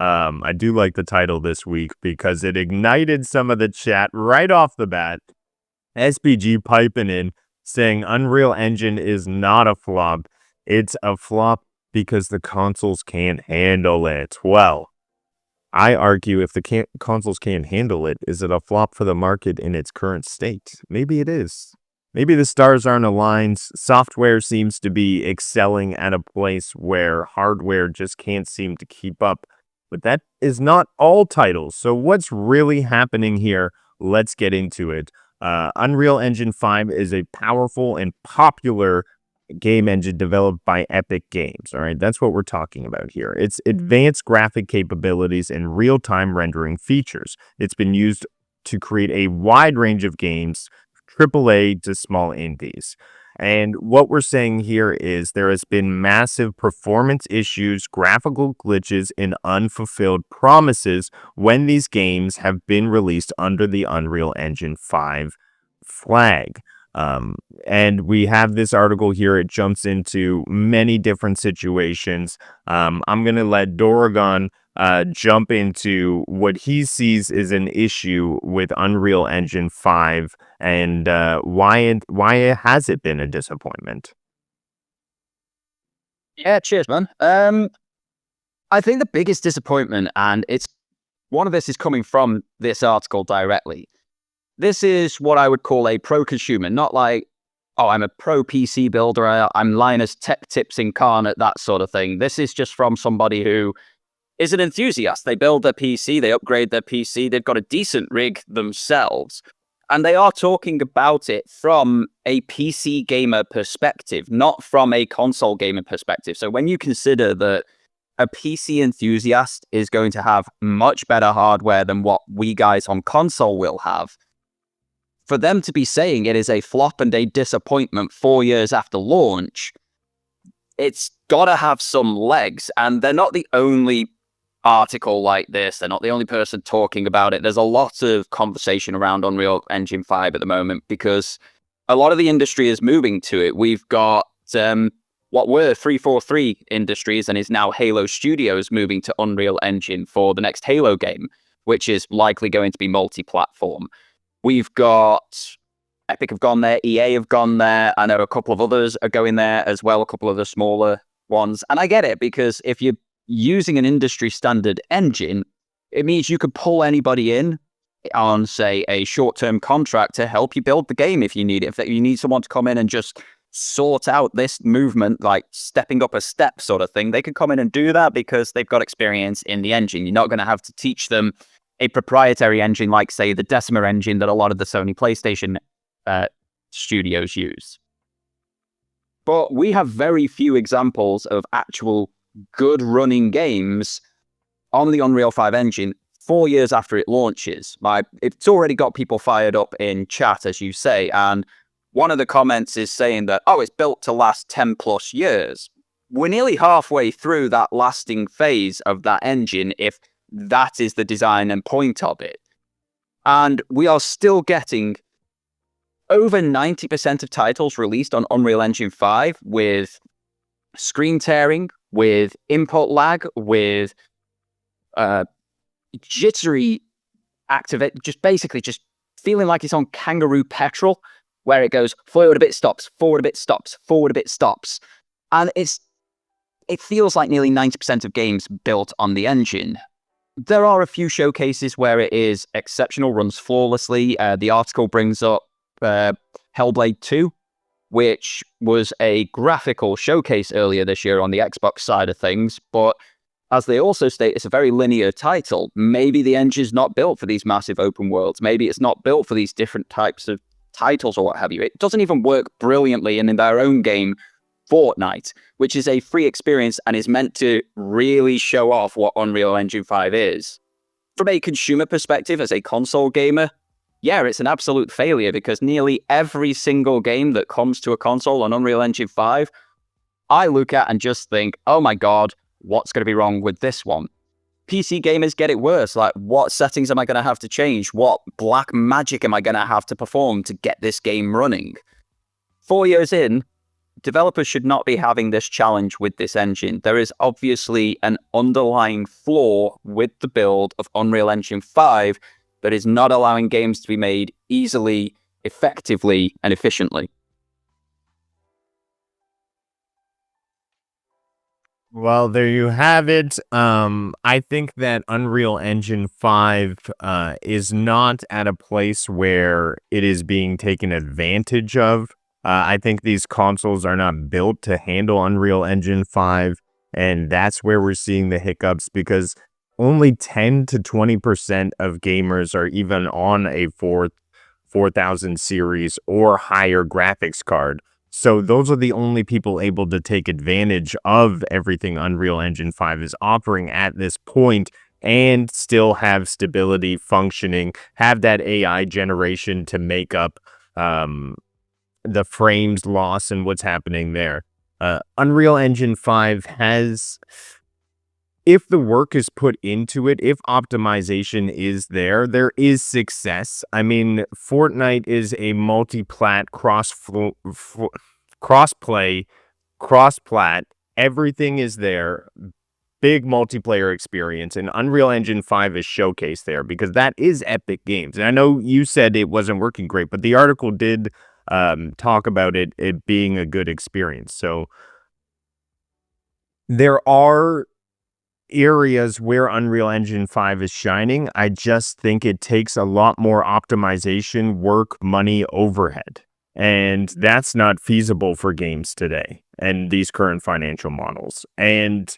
I do like the title this week because it ignited some of the chat right off the bat. SPG piping in, saying Unreal Engine is not a flop. It's a flop because the consoles can't handle it. Well, I argue if the consoles can't handle it, is it a flop for the market in its current state? Maybe it is. Maybe the stars aren't aligned. Software seems to be excelling at a place where hardware just can't seem to keep up. But that is not all titles. So what's really happening here? Let's get into it. Unreal Engine 5 is a powerful and popular game engine developed by Epic Games. All right, that's what we're talking about here. It's advanced graphic capabilities and real-time rendering features. It's been used to create a wide range of games, AAA to small indies. And what we're saying here is there has been massive performance issues, graphical glitches, and unfulfilled promises when these games have been released under the Unreal Engine 5 flag. And we have this article here. It jumps into many different situations. I'm going to let Doragon jump into what he sees is an issue with Unreal Engine 5 and why has it been a disappointment? Yeah, cheers, man. I think the biggest disappointment, and it's one of this is coming from this article directly. This is what I would call a pro consumer, not like, oh, I'm a pro PC builder, I'm Linus Tech Tips incarnate, that sort of thing. This is just from somebody who is an enthusiast. They build their PC, they upgrade their PC, they've got a decent rig themselves. And they are talking about it from a PC gamer perspective, not from a console gamer perspective. So when you consider that a PC enthusiast is going to have much better hardware than what we guys on console will have, for them to be saying it is a flop and a disappointment 4 years after launch, it's got to have some legs. And they're not the only article like this. They're not the only person talking about it. There's a lot of conversation around Unreal Engine 5 at the moment because a lot of the industry is moving to it. We've got what were 343 Industries and is now Halo Studios moving to Unreal Engine for the next Halo game, which is likely going to be multi-platform. We've got Epic have gone there, EA have gone there. I know a couple of others are going there as well, a couple of the smaller ones. And I get it, because if you're using an industry standard engine, it means you could pull anybody in on, say, a short-term contract to help you build the game if you need it. If you need someone to come in and just sort out this movement, like stepping up a step sort of thing, they could come in and do that because they've got experience in the engine. You're not going to have to teach them a proprietary engine like, say, the Decima engine that a lot of the Sony PlayStation studios use. But we have very few examples of actual good running games on the Unreal 5 engine 4 years after it launches. It's already got people fired up in chat, as you say, and one of the comments is saying that, oh, it's built to last 10 plus years. We're nearly halfway through that lasting phase of that engine, if that is the design and point of it. And we are still getting over 90% of titles released on Unreal Engine 5 with screen tearing, with input lag, with jittery activate, just basically just feeling like it's on kangaroo petrol, where it goes forward a bit, stops, forward a bit, stops, forward a bit, stops. And it feels like nearly 90% of games built on the engine. There are a few showcases where it is exceptional, runs flawlessly. The article brings up Hellblade 2, which was a graphical showcase earlier this year on the Xbox side of things. But as they also state, it's a very linear title. Maybe the engine's not built for these massive open worlds. Maybe it's not built for these different types of titles or what have you. It doesn't even work brilliantly in their own game, Fortnite, which is a free experience and is meant to really show off what Unreal Engine 5 is. From a consumer perspective, as a console gamer, yeah, it's an absolute failure, because nearly every single game that comes to a console on Unreal Engine 5, I look at and just think, oh my god, what's going to be wrong with this one? PC gamers get it worse. Like, what settings am I going to have to change? What black magic am I going to have to perform to get this game running? 4 years in, developers should not be having this challenge with this engine. There is obviously an underlying flaw with the build of Unreal Engine 5 that is not allowing games to be made easily, effectively, and efficiently. Well, there you have it. I think that Unreal Engine 5 is not at a place where it is being taken advantage of. I think these consoles are not built to handle Unreal Engine 5, and that's where we're seeing the hiccups, because only 10 to 20% of gamers are even on a 4000 series or higher graphics card. So those are the only people able to take advantage of everything Unreal Engine 5 is offering at this point, and still have stability, functioning, have that AI generation to make up the frames loss and what's happening there. Unreal Engine 5 has, if the work is put into it, if optimization is there, there is success. I mean, Fortnite is a multi-plat, cross-play, cross-plat. Everything is there. Big multiplayer experience, and Unreal Engine 5 is showcased there because that is Epic Games. And I know you said it wasn't working great, but the article did talk about it being a good experience. So there are areas where Unreal Engine 5 is shining. I just think it takes a lot more optimization, work, money, overhead. And that's not feasible for games today and these current financial models. And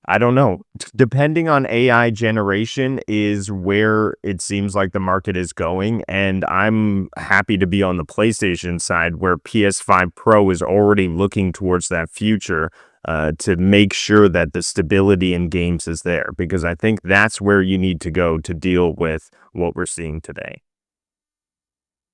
I don't know, depending on AI generation is where it seems like the market is going. And I'm happy to be on the PlayStation side, where PS5 Pro is already looking towards that future to make sure that the stability in games is there, because I think that's where you need to go to deal with what we're seeing today.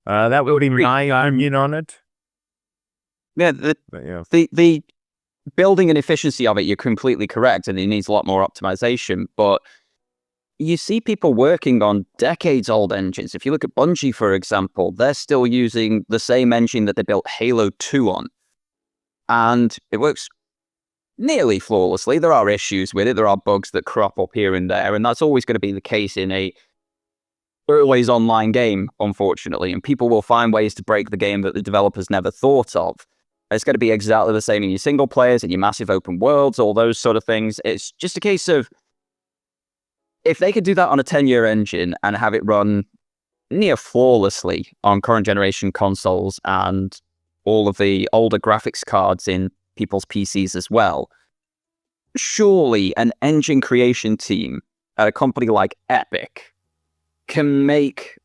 That would be my opinion on it. Yeah, the building and efficiency of it, you're completely correct, and it needs a lot more optimization. But you see people working on decades-old engines. If you look at Bungie, for example, they're still using the same engine that they built Halo 2 on. And it works nearly flawlessly. There are issues with it. There are bugs that crop up here and there, and that's always going to be the case in a always online game, unfortunately. And people will find ways to break the game that the developers never thought of. It's going to be exactly the same in your single players and your massive open worlds, all those sort of things. It's just a case of, if they could do that on a 10-year engine and have it run near flawlessly on current generation consoles and all of the older graphics cards in people's PCs as well, surely an engine creation team at a company like Epic can make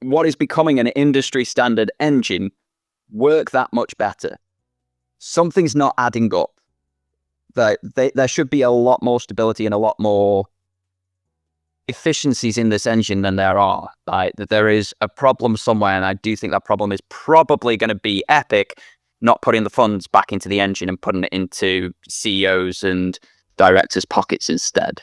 what is becoming an industry standard engine work that much better. Something's not adding up. There should be a lot more stability and a lot more efficiencies in this engine than there are. That there is a problem somewhere, and I do think that problem is probably going to be Epic not putting the funds back into the engine and putting it into CEOs and directors' pockets instead.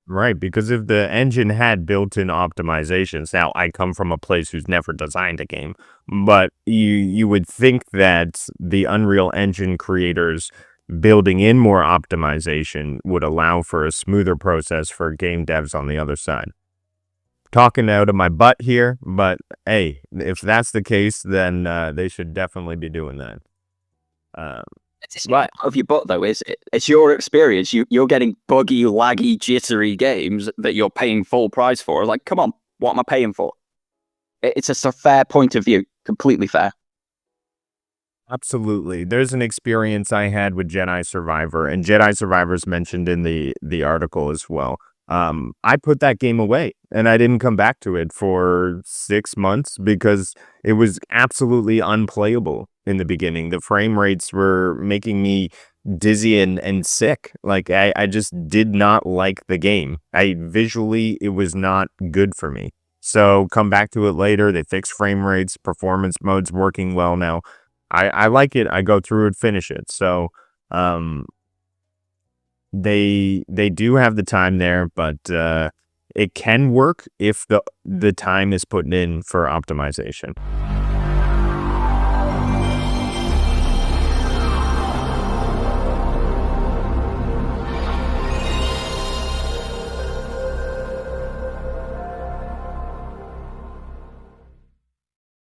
Right, because if the engine had built-in optimizations, now I come from a place who's never designed a game, but you would think that the Unreal Engine creators building in more optimization would allow for a smoother process for game devs on the other side. Talking out of my butt here, but hey, if that's the case, then they should definitely be doing that. It's right of your butt, though, is it? It's your experience. You're getting buggy, laggy, jittery games that you're paying full price for. Like, come on, what am I paying for? It's a fair point of view, completely fair. Absolutely. There's an experience I had with Jedi Survivor, and Jedi Survivor's mentioned in the article as well. I put that game away, and I didn't come back to it for 6 months because it was absolutely unplayable in the beginning. The frame rates were making me dizzy and sick. Like, I just did not like the game. Visually, it was not good for me. So come back to it later. They fixed frame rates, performance mode's working well now. I like it. I go through it, finish it. So, they do have the time there, but it can work if the time is put in for optimization.